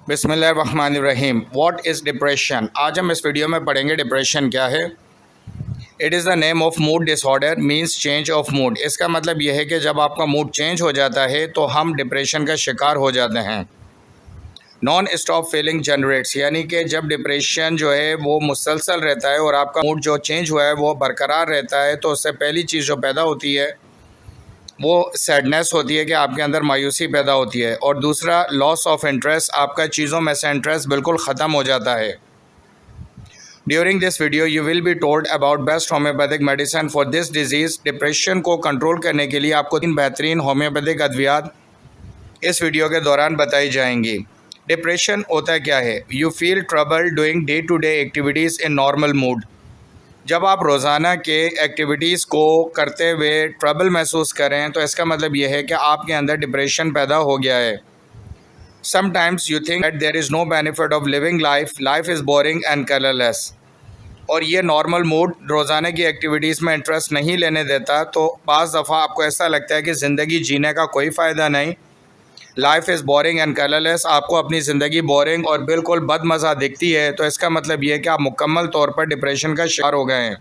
बिस्मिल्लाहिर्रहमानिर्रहीम। What is depression. आज हम इस वीडियो में पढ़ेंगे डिप्रेशन क्या है। It is the name of mood disorder means change of mood. इसका मतलब यह है कि जब आपका मूड चेंज हो जाता है तो हम डिप्रेशन का शिकार हो जाते हैं। नॉन स्टॉप फीलिंग जनरेट्स, यानी कि जब डिप्रेशन जो है वो मुसलसल रहता है और आपका मूड जो चेंज हुआ है वो बरकरार रहता है, तो उससे पहली चीज़ जो पैदा होती है वो सैडनेस होती है कि आपके अंदर मायूसी पैदा होती है। और दूसरा लॉस ऑफ इंटरेस्ट, आपका चीज़ों में से इंटरेस्ट बिल्कुल ख़त्म हो जाता है। During this video you will be told about best homeopathic medicine for this disease. Depression को कंट्रोल करने के लिए आपको 3 बेहतरीन होम्योपैथिक अद्वियात इस वीडियो के दौरान बताई जाएंगी। डिप्रेशन होता क्या है। You feel trouble doing day to day activities in normal mood. जब आप रोज़ाना के एक्टिविटीज़ को करते हुए ट्रबल महसूस करें तो इसका मतलब यह है कि आपके अंदर डिप्रेशन पैदा हो गया है। Sometimes you think that there is no benefit of living life is boring and colourless. और ये नॉर्मल मूड रोज़ाना की एक्टिविटीज़ में इंटरेस्ट नहीं लेने देता, तो बाज़ दफ़ा आपको ऐसा लगता है कि ज़िंदगी जीने का कोई फ़ायदा नहीं। Life is boring and colourless, आपको अपनी ज़िंदगी बोरिंग और बिल्कुल बदमज़ा दिखती है, तो इसका मतलब ये है कि आप मुकम्मल तौर पर डिप्रेशन का शिकार हो गए हैं।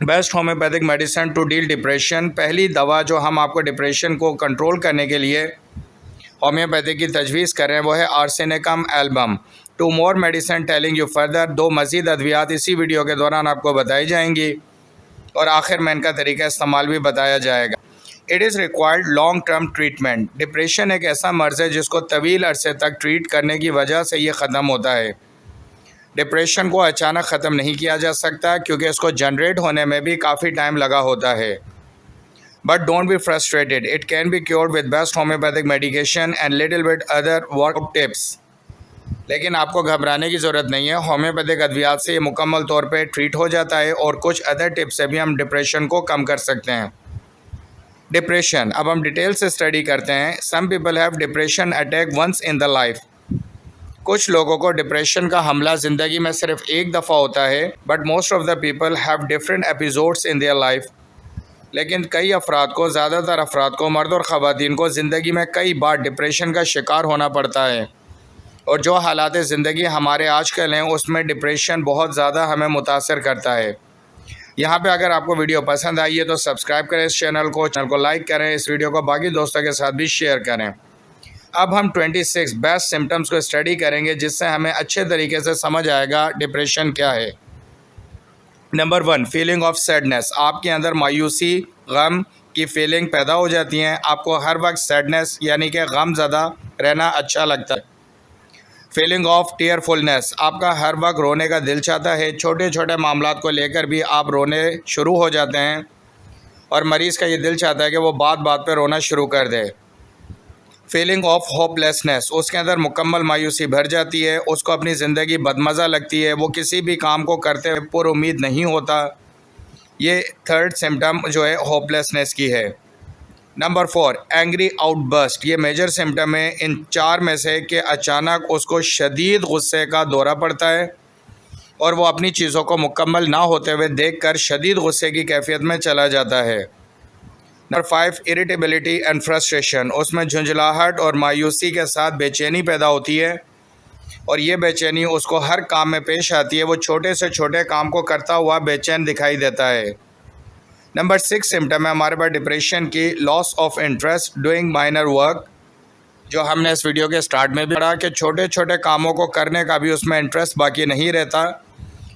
Best homeopathic medicine to deal depression. पहली दवा जो हम आपको डिप्रेशन को कंट्रोल करने के लिए होम्योपैथी की तजवीज़ कर रहे हैं वो है arsenicum album. Two more medicine telling you further. 2 मज़ीद अद्वियात इसी वीडियो के दौरान आपको बताई जाएंगी और आखिर में इनका तरीका इस्तेमाल भी बताया जाएगा। It is required long term treatment. Depression एक ऐसा मर्ज़ है जिसको तवील अरसे तक ट्रीट करने की वजह से ये ख़त्म होता है। डिप्रेशन को अचानक ख़त्म नहीं किया जा सकता क्योंकि इसको जनरेट होने में भी काफ़ी टाइम लगा होता है। But don't be frustrated, it can be cured with best homeopathic medication and little bit other workout tips. लेकिन आपको घबराने की ज़रूरत नहीं है, होम्योपैथिक अद्वियात से ये मुकम्मल तौर पे ट्रीट हो जाता है और कुछ अदर टिप्स से भी हम डिप्रेशन को कम कर सकते हैं। डिप्रेशन, अब हम डिटेल से स्टडी करते हैं। Some people have depression attack once in the life. कुछ लोगों को डिप्रेशन का हमला ज़िंदगी में सिर्फ एक दफ़ा होता है, but most of the people have different episodes in their life. लेकिन कई अफराद को, ज़्यादातर अफराद को, मर्द और ख़वातीन को ज़िंदगी में कई बार डिप्रेशन का शिकार होना पड़ता है। और जो हालात ज़िंदगी हमारे आजकल हैं उसमें डिप्रेशन बहुत ज़्यादा हमें मुतासर करता है। यहाँ पे अगर आपको वीडियो पसंद आई है तो सब्सक्राइब करें इस चैनल को लाइक करें, इस वीडियो को बाकी दोस्तों के साथ भी शेयर करें। अब हम 26 बेस्ट सिम्टम्स को स्टडी करेंगे जिससे हमें अच्छे तरीके से समझ आएगा डिप्रेशन क्या है। Number 1, feeling of sadness. आपके अंदर मायूसी, गम की फीलिंग पैदा हो जाती हैं। आपको हर वक्त सैडनेस यानी कि गम ज़्यादा रहना अच्छा लगता है। फीलिंग ऑफ टीयरफुलनेस, आपका हर वक्त रोने का दिल चाहता है। छोटे छोटे मामलात को लेकर भी आप रोने शुरू हो जाते हैं और मरीज़ का ये दिल चाहता है कि वो बात बात पे रोना शुरू कर दे। फीलिंग ऑफ होपलेसनेस, उसके अंदर मुकम्मल मायूसी भर जाती है, उसको अपनी ज़िंदगी बदमज़ा लगती है, वो किसी भी काम को करते हुए पुरुम्मीद नहीं होता। ये थर्ड सिम्टम जो है होपलेसनेस की है। Number 4, angry outburst. ये मेजर सिम्टम है इन 4 में से कि अचानक उसको शदीद गुस्से का दौरा पड़ता है और वो अपनी चीज़ों को मुकम्मल ना होते हुए देखकर शदीद गुस्से की कैफियत में चला जाता है। Number 5, irritability and frustration. उसमें झुंझलाहट और मायूसी के साथ बेचैनी पैदा होती है और ये बेचैनी उसको हर काम में पेश आती है। वो छोटे से छोटे काम को करता हुआ बेचैन दिखाई देता है। नंबर 6 सिम्टम है हमारे पास डिप्रेशन की, loss of interest doing minor work. जो हमने इस वीडियो के स्टार्ट में भी पढ़ा कि छोटे छोटे कामों को करने का भी उसमें इंटरेस्ट बाकी नहीं रहता,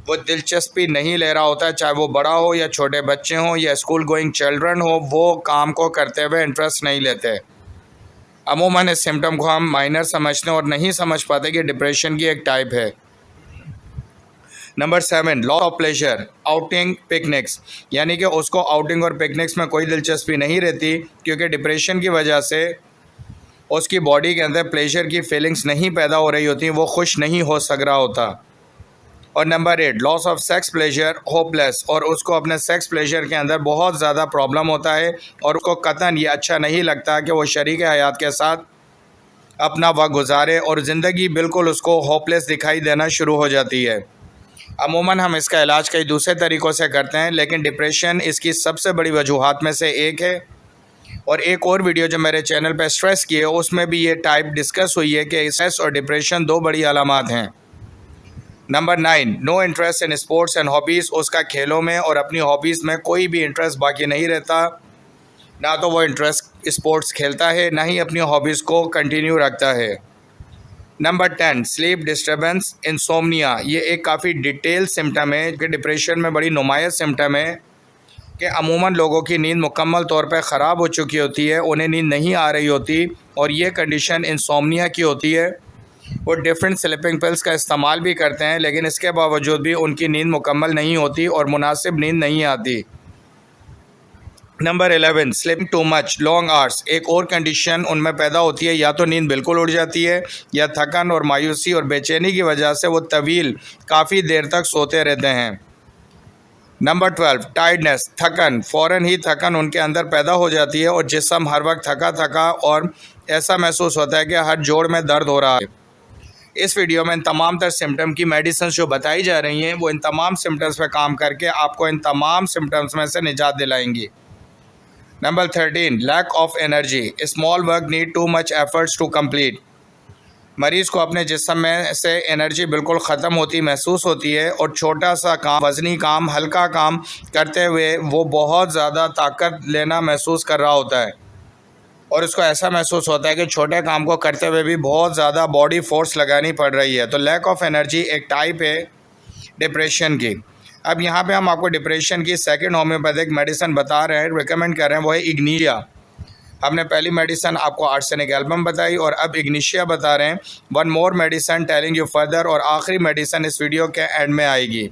वो दिलचस्पी नहीं ले रहा होता, चाहे वो बड़ा हो या छोटे बच्चे हों या स्कूल गोइंग चिल्ड्रन हो, वो काम को करते हुए इंटरेस्ट नहीं लेते। अमूमन इस सिम्टम को हम माइनर समझते हैं और नहीं समझ पाते कि डिप्रेशन की एक टाइप है। Number 7, loss of pleasure, outing, picnics. यानी कि उसको आउटिंग और पिकनिक्स में कोई दिलचस्पी नहीं रहती क्योंकि डिप्रेशन की वजह से उसकी बॉडी के अंदर प्लेजर की फीलिंग्स नहीं पैदा हो रही होती, वो खुश नहीं हो सक रहा होता। और number 8, loss of sex pleasure, hopeless. और उसको अपने सेक्स प्लेजर के अंदर बहुत ज़्यादा प्रॉब्लम होता है और उसको कतन ये अच्छा नहीं लगता कि वो शरीक हयात के साथ अपना वक्त गुजारे और ज़िंदगी बिल्कुल उसको होपलेस दिखाई देना शुरू हो जाती है। अमूमन हम इसका इलाज कई दूसरे तरीक़ों से करते हैं, लेकिन डिप्रेशन इसकी सबसे बड़ी वजूहात में से एक है और एक और वीडियो जो मेरे चैनल पर स्ट्रेस की है उसमें भी ये टाइप डिस्कस हुई है कि स्ट्रेस और डिप्रेशन दो बड़ी अलामात हैं। Number 9, no interest in sports and hobbies. उसका खेलों में और अपनी हॉबीज़ में कोई भी इंटरेस्ट बाकी नहीं रहता। ना तो वो इंटरेस्ट स्पोर्ट्स खेलता है, ना ही अपनी हॉबीज़ को कंटिन्यू रखता है। Number 10, sleep disturbance insomnia. ये एक काफ़ी डिटेल सिम्टम है कि डिप्रेशन में बड़ी नुमाया सिम्टम है कि अमूमन लोगों की नींद मुकम्मल तौर पर ख़राब हो चुकी होती है, उन्हें नींद नहीं आ रही होती और ये कंडीशन इंसोम्निया की होती है। वो डिफरेंट स्लीपिंग पिल्स का इस्तेमाल भी करते हैं, लेकिन इसके बावजूद भी उनकी नींद मुकम्मल नहीं होती और मुनासिब नींद नहीं आती। Number 11, sleeping too much long hours. एक और कंडीशन उनमें पैदा होती है, या तो नींद बिल्कुल उड़ जाती है या थकन और मायूसी और बेचैनी की वजह से वो तवील काफ़ी देर तक सोते रहते हैं। नंबर 12, टायर्डनेस थकन। फ़ौरन ही थकन उनके अंदर पैदा हो जाती है और जिस्म हर वक्त थका थका और ऐसा महसूस होता है कि हर जोड़ में दर्द हो रहा है। इस वीडियो में इन तमाम तर सिम्टम की मेडिसिन जो बताई जा रही हैं वो इन तमाम सिम्टम्स पर काम करके आपको इन तमाम सिम्टम्स में से निजात दिलाएंगी। Number 13, lack of energy. Small work need too much efforts to complete. मरीज़ को अपने जिस्म में से एनर्जी बिल्कुल ख़त्म होती महसूस होती है और छोटा सा काम, वज़नी काम, हल्का काम करते हुए वो बहुत ज़्यादा ताकत लेना महसूस कर रहा होता है और उसको ऐसा महसूस होता है कि छोटे काम को करते हुए भी बहुत ज़्यादा बॉडी फोर्स लगानी पड़ रही है। तो लैक ऑफ एनर्जी एक टाइप है डिप्रेशन की। अब यहाँ पे हम आपको डिप्रेशन की सेकंड होम्योपैथिक मेडिसिन बता रहे हैं, रिकमेंड कर रहे हैं, वो है इग्निशिया। हमने पहली मेडिसिन आपको आर्सेनिक एल्बम बताई और अब इग्निशिया बता रहे हैं। One more medicine telling you further, और आखिरी मेडिसिन इस वीडियो के एंड में आएगी।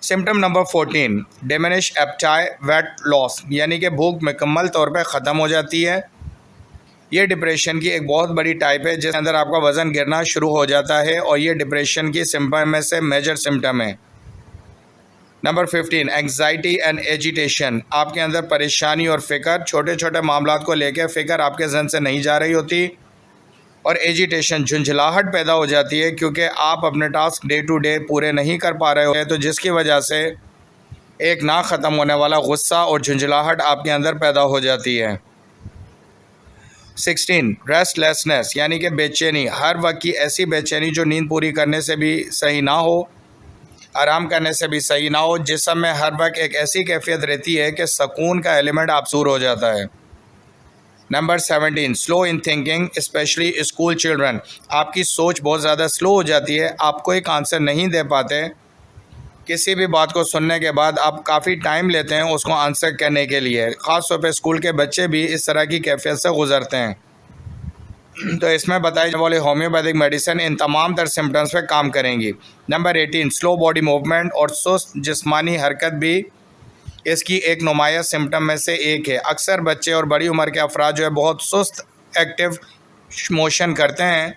Symptom number 14, diminish appetite weight loss, यानी कि भूख मुकम्मल तौर पर ख़त्म हो जाती है। ये डिप्रेशन की एक बहुत बड़ी टाइप है जिसके अंदर आपका वज़न गिरना शुरू हो जाता है और ये डिप्रेशन की सिम्टम में से मेजर सिम्टम है। Number 15, anxiety and agitation. आपके अंदर परेशानी और फ़िक्र, छोटे छोटे मामलों को लेकर फ़िक्र आपके जहन से नहीं जा रही होती और एजिटेशन झुंझलाहट पैदा हो जाती है क्योंकि आप अपने टास्क डे टू डे पूरे नहीं कर पा रहे होते, तो जिसकी वजह से एक ना ख़त्म होने वाला गुस्सा और झुंझलाहट आपके अंदर पैदा हो जाती है। 16, रेस्टलेसनेस, यानी कि बेचैनी, हर वक्त की ऐसी बेचैनी जो नींद पूरी करने से भी सही ना हो, आराम करने से भी सही ना हो, जिस्म में हर वक्त एक ऐसी कैफियत रहती है कि सुकून का एलिमेंट आबसूर हो जाता है। Number 17, slow in thinking specially school children. आपकी सोच बहुत ज़्यादा स्लो हो जाती है, आपको एक आंसर नहीं दे पाते। किसी भी बात को सुनने के बाद आप काफ़ी टाइम लेते हैं उसको आंसर करने के लिए। ख़ास तौर पे स्कूल के बच्चे भी इस तरह की कैफियत से गुजरते हैं। तो इसमें बताई जाने वाली होम्योपैथिक मेडिसिन इन तमाम तर सिम्टम्स पे काम करेंगी। नंबर 18, स्लो बॉडी मूवमेंट और सुस्त जिस्मानी हरकत भी इसकी एक नुमाया सिम्टम में से एक है। अक्सर बच्चे और बड़ी उम्र के अफराद जो है बहुत सुस्त एक्टिव मोशन करते हैं,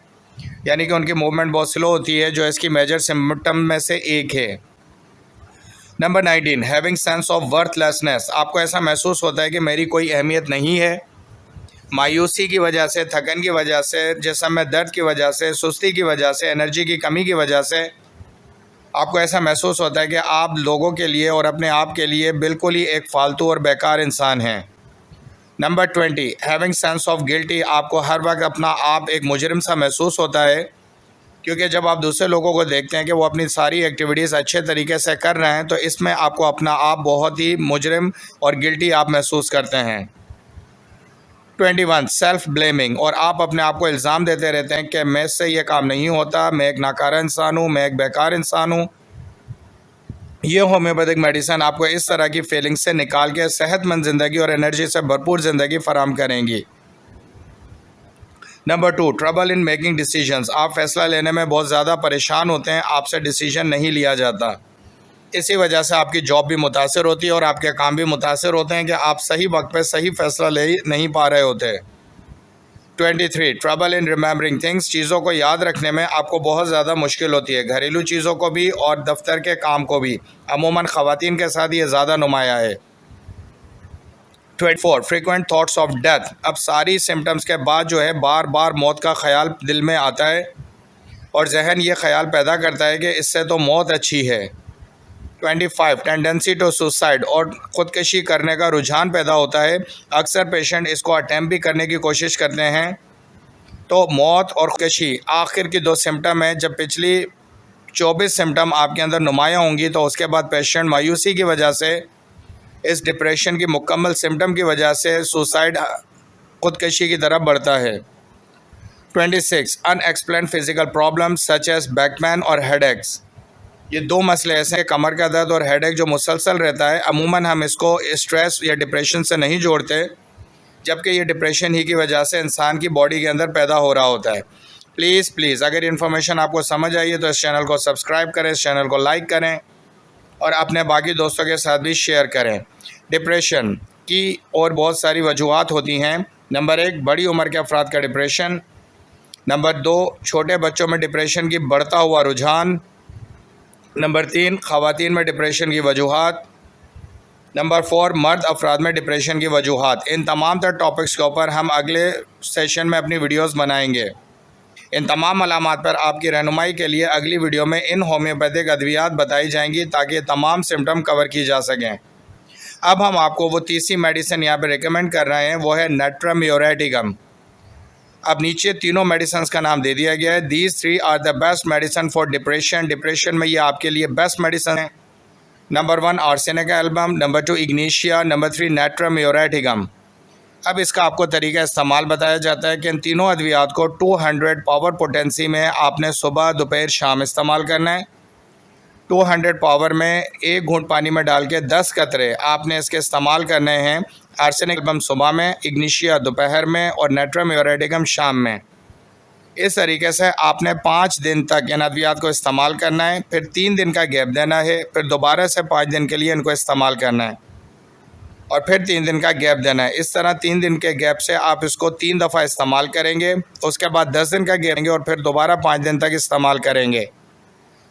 यानी कि उनकी मूवमेंट बहुत स्लो होती है, जो इसकी मेजर सिम्टम में से एक है। Number 19, having sense of worthlessness. आपको ऐसा महसूस होता है कि मेरी कोई अहमियत नहीं है। मायूसी की वजह से, थकन की वजह से, जिस्म में दर्द की वजह से, सुस्ती की वजह से, एनर्जी की कमी की वजह से आपको ऐसा महसूस होता है कि आप लोगों के लिए और अपने आप के लिए बिल्कुल ही एक फ़ालतू और बेकार इंसान हैं। Number 20, having sense of guilty. आपको हर वक्त अपना आप एक मुजरिम सा महसूस होता है, क्योंकि जब आप दूसरे लोगों को देखते हैं कि वो अपनी सारी एक्टिविटीज़ अच्छे तरीके से कर रहे हैं, तो इसमें आपको अपना आप बहुत ही मुजरिम और गिल्टी आप महसूस करते हैं। 21, सेल्फ़ ब्लेमिंग, और आप अपने आप को इल्ज़ाम देते रहते हैं कि मैं से ये काम नहीं होता, मैं एक नाकारा इंसान हूँ, मैं एक बेकार इंसान हूँ। ये होम्योपैथिक मेडिसिन आपको इस तरह की फीलिंग से निकाल के सेहतमंद ज़िंदगी और एनर्जी से भरपूर ज़िंदगी फराहम करेंगी। Number 2, trouble in making decisions. आप फ़ैसला लेने में बहुत ज़्यादा परेशान होते हैं, आपसे डिसीजन नहीं लिया जाता। इसी वजह से आपकी जॉब भी मुतासर होती है और आपके काम भी मुतासर होते हैं कि आप सही वक्त पे सही फ़ैसला ले नहीं पा रहे होते। 23, ट्रबल इन रिमेंबरिंग थिंग्स। चीज़ों को याद रखने में आपको बहुत ज़्यादा मुश्किल होती है, घरेलू चीज़ों को भी और दफ्तर के काम को भी। अमूमन ख़वातीन के साथ ये ज़्यादा नुमाया है। 24, फ्रीक्वेंट थॉट्स ऑफ डेथ। अब सारी सिम्टम्स के बाद जो है बार बार मौत का ख्याल दिल में आता है और जहन ये ख्याल पैदा करता है कि इससे तो मौत अच्छी है। 25 टेंडेंसी टू सुसाइड, और ख़ुदकशी करने का रुझान पैदा होता है। अक्सर पेशेंट इसको अटैम्प्ट भी करने की कोशिश करते हैं। तो मौत और ख़ुदकशी आखिर की 2 सिम्टम हैं। जब पिछली 24 सिम्टम आपके अंदर नुमायाँ होंगी तो उसके बाद पेशेंट मायूसी की वजह से, इस डिप्रेशन की मुकम्मल सिम्टम की वजह से सुसाइड ख़ुदकशी की तरफ बढ़ता है। 26 unexplained physical problems such as back pain और हेडेक्स। ये 2 मसले ऐसे हैं, कमर का दर्द और हेडेक, जो मुसलसल रहता है। अमूमन हम इसको स्ट्रेस या डिप्रेशन से नहीं जोड़ते, जबकि ये डिप्रेशन ही की वजह से इंसान की बॉडी के अंदर पैदा हो रहा होता है। प्लीज़ अगर इन्फॉर्मेशन आपको समझ आई है तो इस चैनल को सब्सक्राइब करें, इस चैनल को लाइक करें और अपने बाकी दोस्तों के साथ भी शेयर करें। डिप्रेशन की और बहुत सारी वजूहात होती हैं। नंबर 1 बड़ी उम्र के अफराद का डिप्रेशन। नंबर 2 छोटे बच्चों में डिप्रेशन की बढ़ता हुआ रुझान। नंबर 3 ख़वातीन में डिप्रेशन की वजूहात। नंबर 4 मर्द अफराद में डिप्रेशन की वजूहात। इन तमाम तर टॉपिक्स के ऊपर हम अगले सेशन में अपनी वीडियोस बनाएंगे। इन तमाम अलामात पर आपकी रहनुमाई के लिए अगली वीडियो में इन होम्योपैथिक अद्वियात बताई जाएंगी ताकि तमाम सिम्टम कवर की जा सकें। अब हम आपको वो तीसरी मेडिसिन यहाँ पर रिकमेंड कर रहे हैं, वो है नेट्रम यूरेटिकम। अब नीचे तीनों मेडिसिन का नाम दे दिया गया है। These 3 are the best medicine for depression. Depression में ये आपके लिए बेस्ट मेडिसिन है। Number 1 arsenicum album, number 2 ignatia, number 3 natrum यूरेटिकम। अब इसका आपको तरीका इस्तेमाल बताया जाता है कि इन तीनों अद्वियात को 200 पावर पोटेंसी में आपने सुबह दोपहर शाम इस्तेमाल करना है। 200 पावर में 1 घूंट पानी में डाल के 10 कतरे आपने इसके इस्तेमाल करने हैं। आर्सेनिक एल्बम सुबह में, इग्निशिया दोपहर में और नेट्रम यूरेटिकम शाम में। इस तरीके से आपने 5 दिन तक इन अद्वियात को इस्तेमाल करना है। फिर 3 दिन का गैप देना है, फिर दोबारा से 5 दिन के लिए इनको इस्तेमाल करना है और फिर 3 दिन का गैप देना है। इस तरह 3 दिन के गैप से आप इसको 3 दफ़ा इस्तेमाल करेंगे। उसके बाद 10 दिन का गैप देंगे और फिर दोबारा 5 दिन तक इस्तेमाल करेंगे।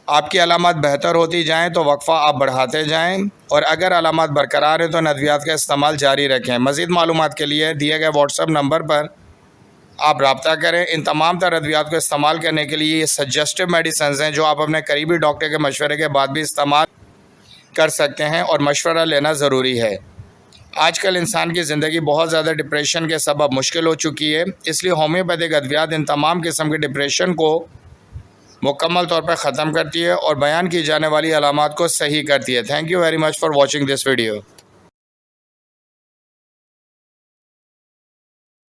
आपकी अलामत बेहतर होती जाएँ तो वक्फ़ा आप बढ़ाते जाएँ, और अगर अलामत बरकरार है तो अद्वियात का इस्तेमाल जारी रखें। मज़ीद मालूमात के लिए दिए गए व्हाट्सएप नंबर पर आप रब्ता करें। इन तमाम तर अद्वियात को इस्तेमाल करने के लिए ये सजेस्टिव मेडिसिन हैं जो आप अपने करीबी डॉक्टर के मशवरे के बाद भी इस्तेमाल कर सकते हैं, और मशवरा लेना ज़रूरी है। आजकल इंसान की ज़िंदगी बहुत ज़्यादा डिप्रेशन के सबब मुश्किल हो चुकी है, इसलिए होम्योपैथिक अद्वियात इन तमाम किस्म के डिप्रेशन को मुकम्मल तौर पर ख़त्म करती है और बयान की जाने वाली अलामात को सही करती है। Thank you very much for watching this video.